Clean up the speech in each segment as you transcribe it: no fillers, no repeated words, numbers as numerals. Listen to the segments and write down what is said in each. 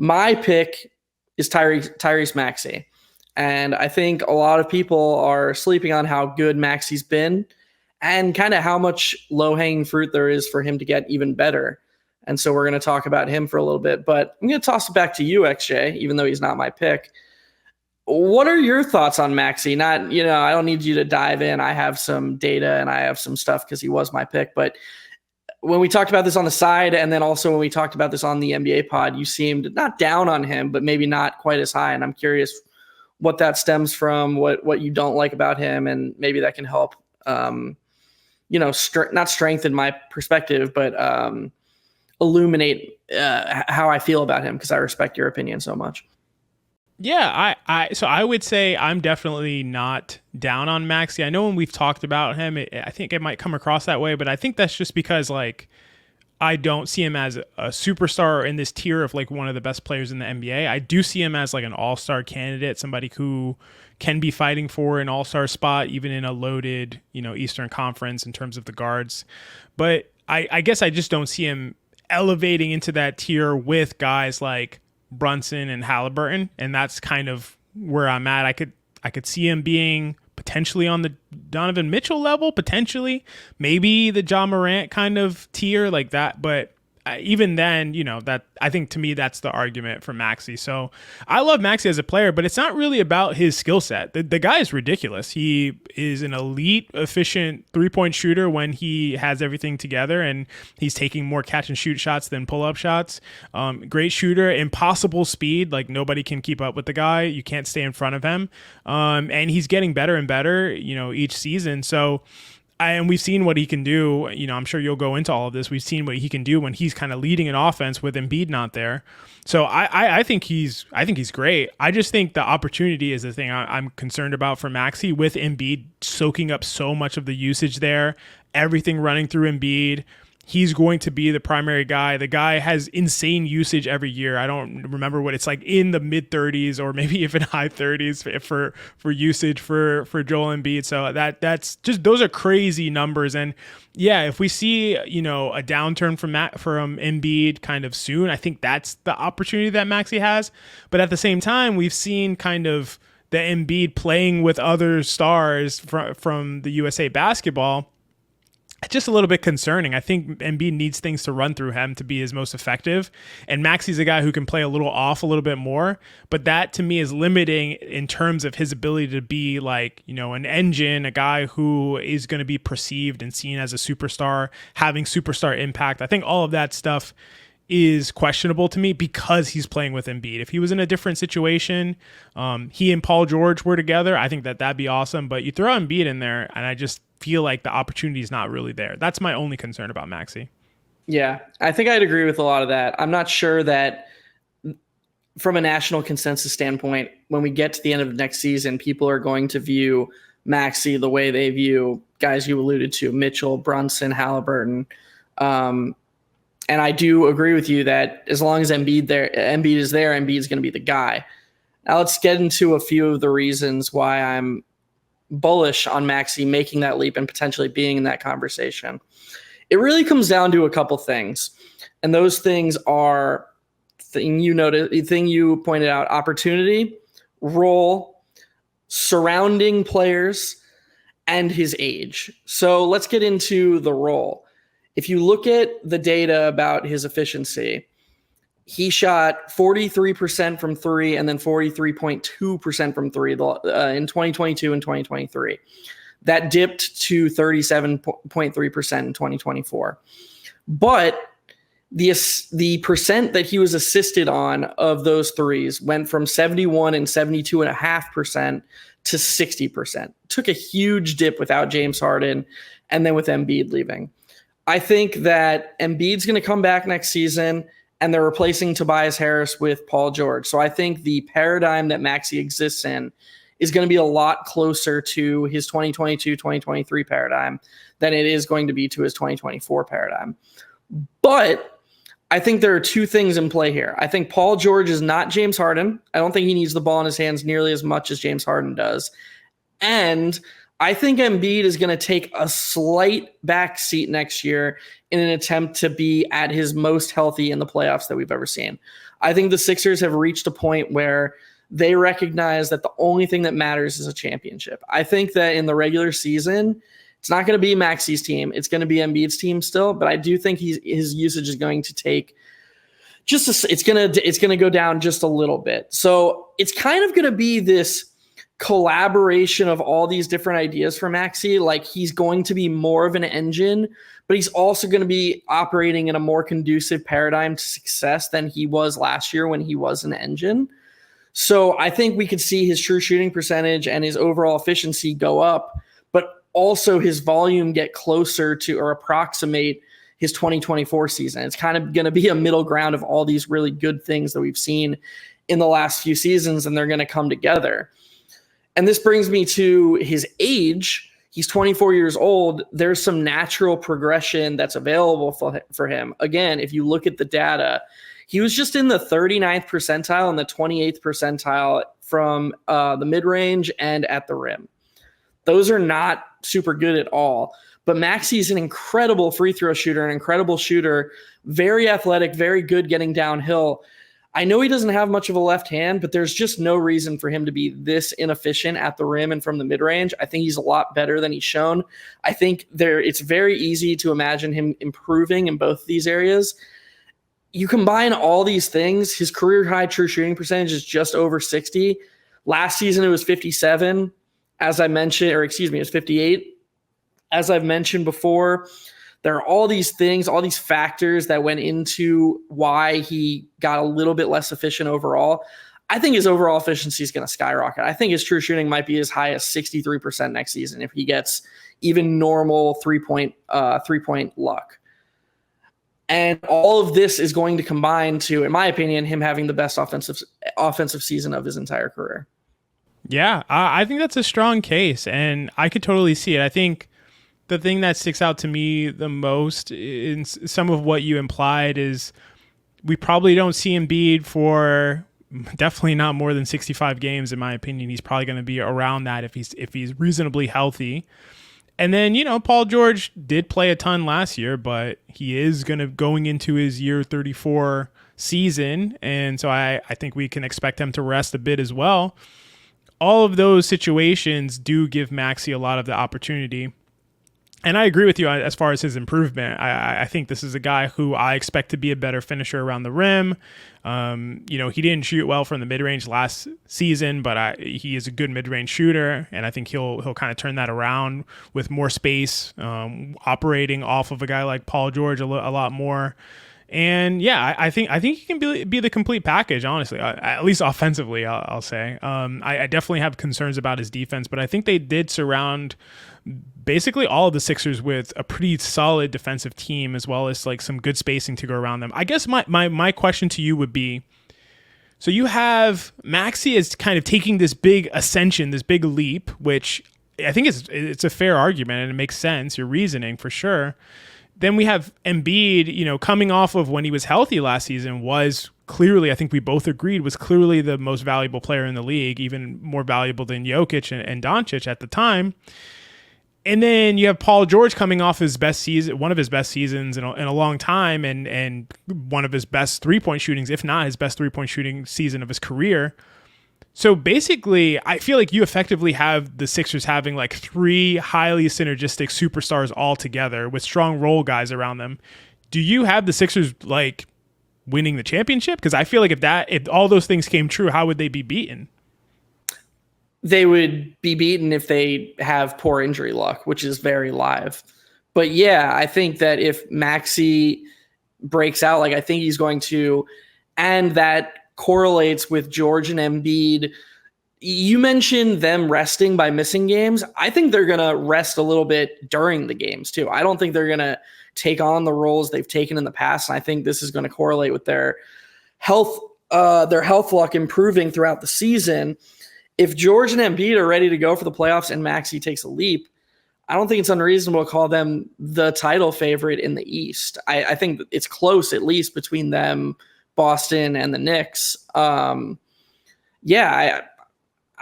My pick is Tyrese Maxey. And I think a lot of people are sleeping on how good Maxey's been and kind of how much low-hanging fruit there is for him to get even better. And so we're going to talk about him for a little bit. But I'm going to toss it back to you, XJ, even though he's not my pick. What are your thoughts on Maxey? Not, I don't need you to dive in. I have some data and I have some stuff because he was my pick. But when we talked about this on the side, and then also when we talked about this on the NBA pod, you seemed not down on him, but maybe not quite as high. And I'm curious what that stems from, what you don't like about him, and maybe that can help, not strengthen my perspective, but illuminate how I feel about him, because I respect your opinion so much. Yeah, so I would say I'm definitely not down on Maxey. I know when we've talked about him, I think it might come across that way, but I think that's just because I don't see him as a superstar in this tier of one of the best players in the NBA. I do see him as an all-star candidate, somebody who can be fighting for an all-star spot, even in a loaded, Eastern Conference in terms of the guards. But I guess I just don't see him elevating into that tier with guys like Brunson and Halliburton, and that's kind of where I'm at. I could see him being potentially on the Donovan Mitchell level, potentially maybe the Ja Morant kind of tier like that, but even then, that I think to me that's the argument for Maxey. So I love Maxey as a player, but it's not really about his skill set. The guy is ridiculous. He is an elite, efficient 3-point shooter when he has everything together, and he's taking more catch and shoot shots than pull up shots. Great shooter, impossible speed. Nobody can keep up with the guy. You can't stay in front of him. And he's getting better and better, each season. So. And we've seen what he can do. I'm sure you'll go into all of this. We've seen what he can do when he's kind of leading an offense with Embiid not there. So I think he's great. I just think the opportunity is the thing I'm concerned about for Maxey, with Embiid soaking up so much of the usage there, everything running through Embiid. He's going to be the primary guy. The guy has insane usage every year. I don't remember what it's in the mid 30s or maybe even high 30s for usage for Joel Embiid. So that's just, those are crazy numbers. And yeah, if we see, a downturn from Embiid kind of soon, I think that's the opportunity that Maxey has. But at the same time, we've seen kind of the Embiid playing with other stars from the USA basketball. It's just a little bit concerning. I think Embiid needs things to run through him to be his most effective. And Maxey's a guy who can play a little off a little bit more, but that to me is limiting in terms of his ability to be an engine, a guy who is going to be perceived and seen as a superstar, having superstar impact. I think all of that stuff is questionable to me because he's playing with Embiid. If he was in a different situation, he and Paul George were together, I think that'd be awesome. But you throw Embiid in there, and I just feel like the opportunity is not really there. That's my only concern about Maxey. Yeah, I think I'd agree with a lot of that. I'm not sure that from a national consensus standpoint, when we get to the end of next season, people are going to view Maxey the way they view guys you alluded to, Mitchell, Brunson, Halliburton. And I do agree with you that as long as Embiid is there, Embiid's going to be the guy. Now let's get into a few of the reasons why I'm bullish on Maxey making that leap and potentially being in that conversation. It really comes down to a couple things. And those things are thing you pointed out: opportunity, role, surrounding players, and his age. So let's get into the role. If you look at the data about his efficiency, he shot 43% from three and then 43.2% from three in 2022 and 2023. That dipped to 37.3% in 2024. But the percent that he was assisted on of those threes went from 71 and 72.5% to 60%. Took a huge dip without James Harden and then with Embiid leaving. I think that Embiid's going to come back next season, and they're replacing Tobias Harris with Paul George. So I think the paradigm that Maxey exists in is going to be a lot closer to his 2022-2023 paradigm than it is going to be to his 2024 paradigm. But I think there are two things in play here. I think Paul George is not James Harden. I don't think he needs the ball in his hands nearly as much as James Harden does. And I think Embiid is going to take a slight back seat next year in an attempt to be at his most healthy in the playoffs that we've ever seen. I think the Sixers have reached a point where they recognize that the only thing that matters is a championship. I think that in the regular season, it's not going to be Maxey's team. It's going to be Embiid's team still, but I do think his usage is going to take it's going to go down just a little bit. So it's kind of going to be this collaboration of all these different ideas for Maxey. Like, he's going to be more of an engine, but he's also going to be operating in a more conducive paradigm to success than he was last year when he was an engine. So I think we could see his true shooting percentage and his overall efficiency go up, but also his volume get closer to or approximate his 2024 season. It's kind of going to be a middle ground of all these really good things that we've seen in the last few seasons, and they're going to come together. And this brings me to his age. He's 24 years old. There's some natural progression that's available for him. Again, if you look at the data, he was just in the 39th percentile and the 28th percentile from the mid-range and at the rim. Those are not super good at all. But Maxey's an incredible free throw shooter, an incredible shooter, very athletic, very good getting downhill. I know he doesn't have much of a left hand, but there's just no reason for him to be this inefficient at the rim and from the mid-range. I think he's a lot better than he's shown. I think it's very easy to imagine him improving in both of these areas. You combine all these things, his career high true shooting percentage is just over 60. Last season, it was 57, as I mentioned, or excuse me, it was 58. As I've mentioned before, there are all these things, all these factors that went into why he got a little bit less efficient overall. I think his overall efficiency is going to skyrocket. I think his true shooting might be as high as 63% next season if he gets even normal three-point luck. And all of this is going to combine to, in my opinion, him having the best offensive season of his entire career. Yeah, I think that's a strong case, and I could totally see it. I think the thing that sticks out to me the most in some of what you implied is we probably don't see Embiid for definitely not more than 65 games, in my opinion. He's probably going to be around that if he's reasonably healthy. And then, Paul George did play a ton last year, but he is going into his year 34 season. And so I think we can expect him to rest a bit as well. All of those situations do give Maxey a lot of the opportunity. And I agree with you as far as his improvement. I think this is a guy who I expect to be a better finisher around the rim. He didn't shoot well from the mid-range last season, but he is a good mid-range shooter, and I think he'll kind of turn that around with more space, operating off of a guy like Paul George a lot more. And yeah, I think he can be the complete package, honestly, at least offensively, I'll say. I definitely have concerns about his defense, but I think they did surround basically all of the Sixers with a pretty solid defensive team, as well as like some good spacing to go around them. I guess my question to you would be, so you have Maxey is kind of taking this big ascension, this big leap, which I think it's a fair argument and it makes sense, your reasoning for sure. Then we have Embiid, coming off of when he was healthy last season, was clearly, I think we both agreed, was clearly the most valuable player in the league, even more valuable than Jokic and Doncic at the time. And then you have Paul George coming off his best season, one of his best seasons in a long time, and one of his best three-point shootings, if not his best three-point shooting season of his career. So basically, I feel like you effectively have the Sixers having like three highly synergistic superstars all together with strong role guys around them. Do you have the Sixers like winning the championship? Because I feel like if all those things came true, how would they be beaten? They would be beaten if they have poor injury luck, which is very live. But yeah, I think that if Maxey breaks out, like I think he's going to, and that correlates with George and Embiid. You mentioned them resting by missing games. I think they're going to rest a little bit during the games too. I don't think they're going to take on the roles they've taken in the past. And I think this is going to correlate with their health luck improving throughout the season. If George and Embiid are ready to go for the playoffs and Maxey takes a leap, I don't think it's unreasonable to call them the title favorite in the East. I think it's close, at least between them, Boston, and the Knicks. I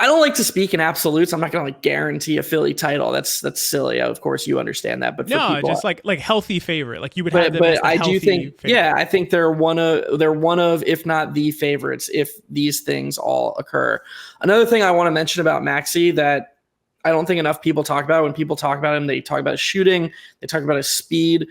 I don't like to speak in absolutes. I'm not going to like guarantee a Philly title. That's silly. Of course, you understand that. But for No, people, just like healthy favorite. Like you would have them as but the I healthy do think, favorite. yeah, I think they're one of, if not the favorites, if these things all occur. Another thing I want to mention about Maxey that I don't think enough people talk about. When people talk about him, they talk about his shooting, they talk about his speed.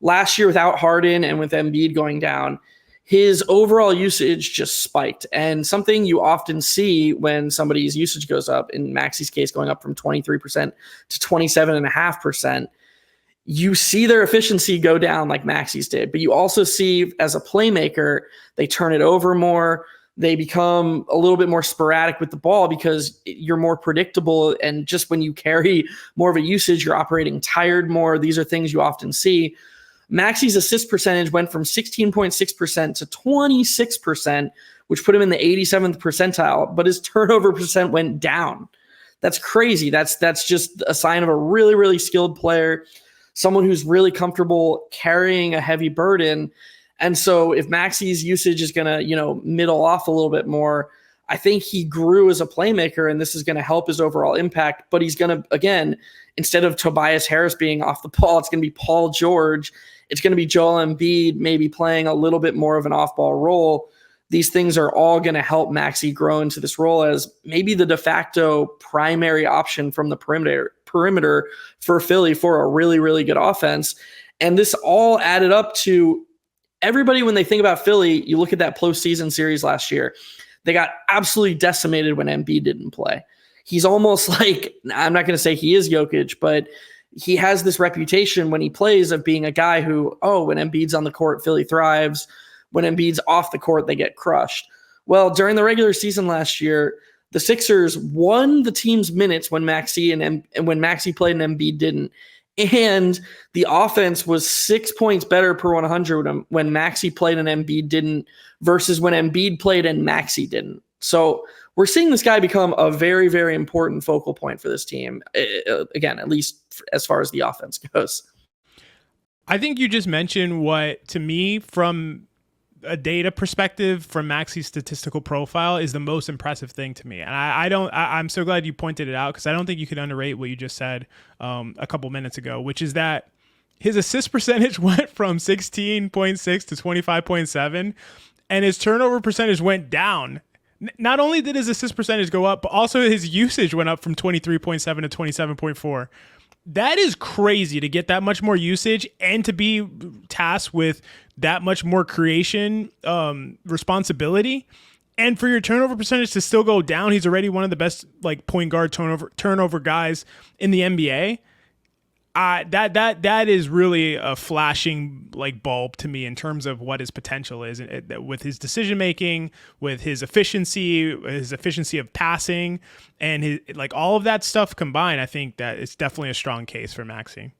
Last year, without Harden and with Embiid going down, his overall usage just spiked. And something you often see when somebody's usage goes up, in Maxey's case, going up from 23% to 27.5%, you see their efficiency go down like Maxey's did. But you also see, as a playmaker, they turn it over more. They become a little bit more sporadic with the ball because you're more predictable. And just when you carry more of a usage, you're operating tired more. These are things you often see. Maxey's assist percentage went from 16.6% to 26%, which put him in the 87th percentile, but his turnover percent went down. That's crazy. That's just a sign of a really, really skilled player, someone who's really comfortable carrying a heavy burden. And so if Maxey's usage is going to, middle off a little bit more, I think he grew as a playmaker, and this is going to help his overall impact. But he's going to, again, instead of Tobias Harris being off the ball, it's going to be Paul George. It's going to be Joel Embiid maybe playing a little bit more of an off-ball role. These things are all going to help Maxey grow into this role as maybe the de facto primary option from the perimeter for Philly for a really, really good offense. And this all added up to everybody, when they think about Philly, you look at that postseason series last year, they got absolutely decimated when Embiid didn't play. He's almost like, I'm not going to say he is Jokic, but he has this reputation when he plays of being a guy who, when Embiid's on the court, Philly thrives. When Embiid's off the court, they get crushed. Well, during the regular season last year, the Sixers won the team's minutes when Maxey played and Embiid didn't. And the offense was 6 points better per 100 when Maxey played and Embiid didn't versus when Embiid played and Maxey didn't. So we're seeing this guy become a very, very important focal point for this team. Again, at least as far as the offense goes. I think you just mentioned what, to me, from a data perspective, from Maxey's statistical profile, is the most impressive thing to me. And I'm so glad you pointed it out, because I don't think you could underrate what you just said a couple minutes ago, which is that his assist percentage went from 16.6 to 25.7, and his turnover percentage went down. Not only did his assist percentage go up, but also his usage went up from 23.7 to 27.4. That is crazy, to get that much more usage and to be tasked with that much more creation responsibility, and for your turnover percentage to still go down. He's already one of the best point guard turnover guys in the NBA. That is really a flashing bulb to me in terms of what his potential is, with his decision making, with his efficiency of passing, and his all of that stuff combined. I think that it's definitely a strong case for Maxey.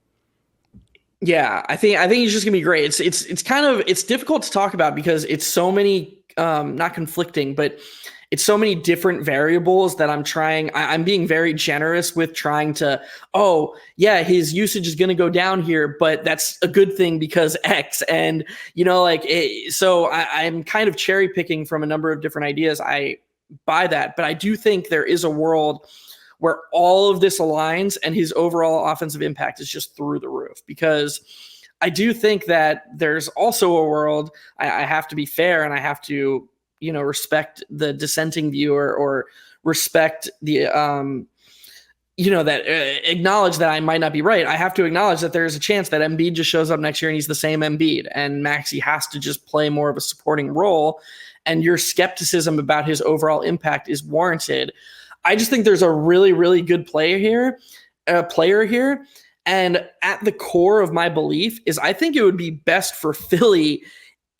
Yeah, I think he's just gonna be great. It's difficult to talk about because it's so many not conflicting, but it's so many different variables that I'm being very generous with trying to, his usage is going to go down here, but that's a good thing because X. And, so I'm kind of cherry picking from a number of different ideas. I buy that, but I do think there is a world where all of this aligns and his overall offensive impact is just through the roof, because I do think that there's also a world, I have to be fair, and I have to, respect the dissenting viewer, or respect the, acknowledge that I might not be right. I have to acknowledge that there's a chance that Embiid just shows up next year and he's the same Embiid, and Maxey has to just play more of a supporting role, and your skepticism about his overall impact is warranted. I just think there's a really, really good player here. And at the core of my belief is I think it would be best for Philly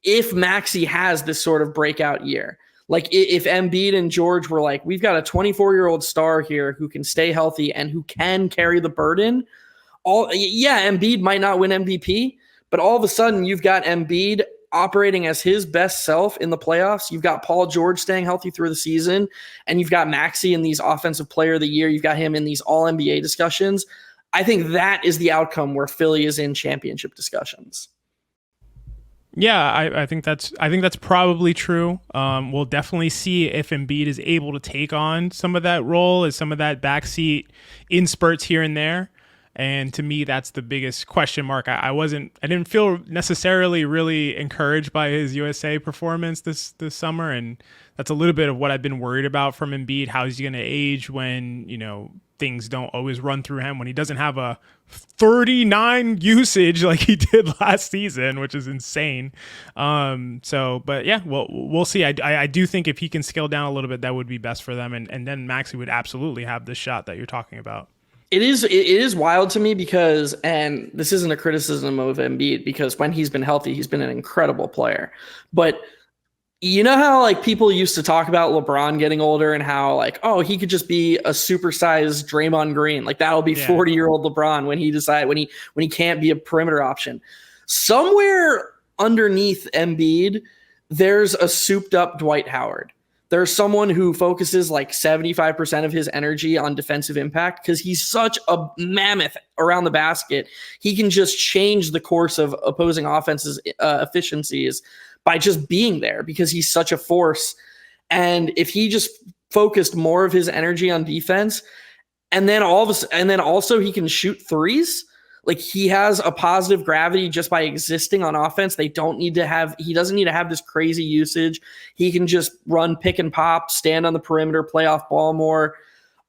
if Maxey has this sort of breakout year. If Embiid and George were we've got a 24-year-old star here who can stay healthy and who can carry the burden. Embiid might not win MVP, but all of a sudden you've got Embiid operating as his best self in the playoffs. You've got Paul George staying healthy through the season, and you've got Maxey in these offensive player of the year. You've got him in these all NBA discussions. I think that is the outcome where Philly is in championship discussions. Yeah, I think that's probably true. We'll definitely see if Embiid is able to take on some of that role, as some of that backseat in spurts here and there. And to me, that's the biggest question mark. I didn't feel necessarily really encouraged by his USA performance this summer, and that's a little bit of what I've been worried about from Embiid. How is he going to age when things don't always run through him, when he doesn't have a 39 usage like he did last season, which is insane. But yeah, we'll see. I do think if he can scale down a little bit, that would be best for them, and then Maxey would absolutely have this shot that you're talking about. It is wild to me because, and this isn't a criticism of Embiid, because when he's been healthy, he's been an incredible player. But you know how like people used to talk about LeBron getting older and how like, oh, he could just be a supersized Draymond Green. Like that'll be 40-year-old LeBron when he can't be a perimeter option. Somewhere underneath Embiid, there's a souped up Dwight Howard. There's someone who focuses like 75% of his energy on defensive impact because he's such a mammoth around the basket. He can just change the course of opposing offenses' efficiencies by just being there because he's such a force. And if he just focused more of his energy on defense, and then also he can shoot threes. Like he has a positive gravity just by existing on offense. He doesn't need to have this crazy usage. He can just run pick and pop, stand on the perimeter, play off ball more.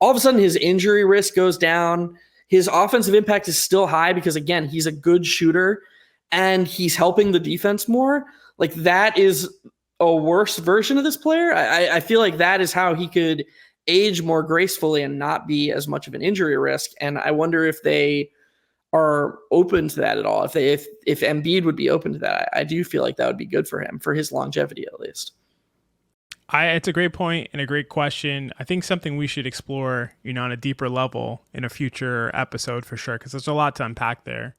All of a sudden his injury risk goes down. His offensive impact is still high because again, he's a good shooter and he's helping the defense more. Like that is a worse version of this player. I feel like that is how he could age more gracefully and not be as much of an injury risk. And I wonder if they are open to that at all. If Embiid would be open to that, I do feel like that would be good for him, for his longevity at least. It's a great point and a great question. I think something we should explore, on a deeper level in a future episode for sure, because there's a lot to unpack there.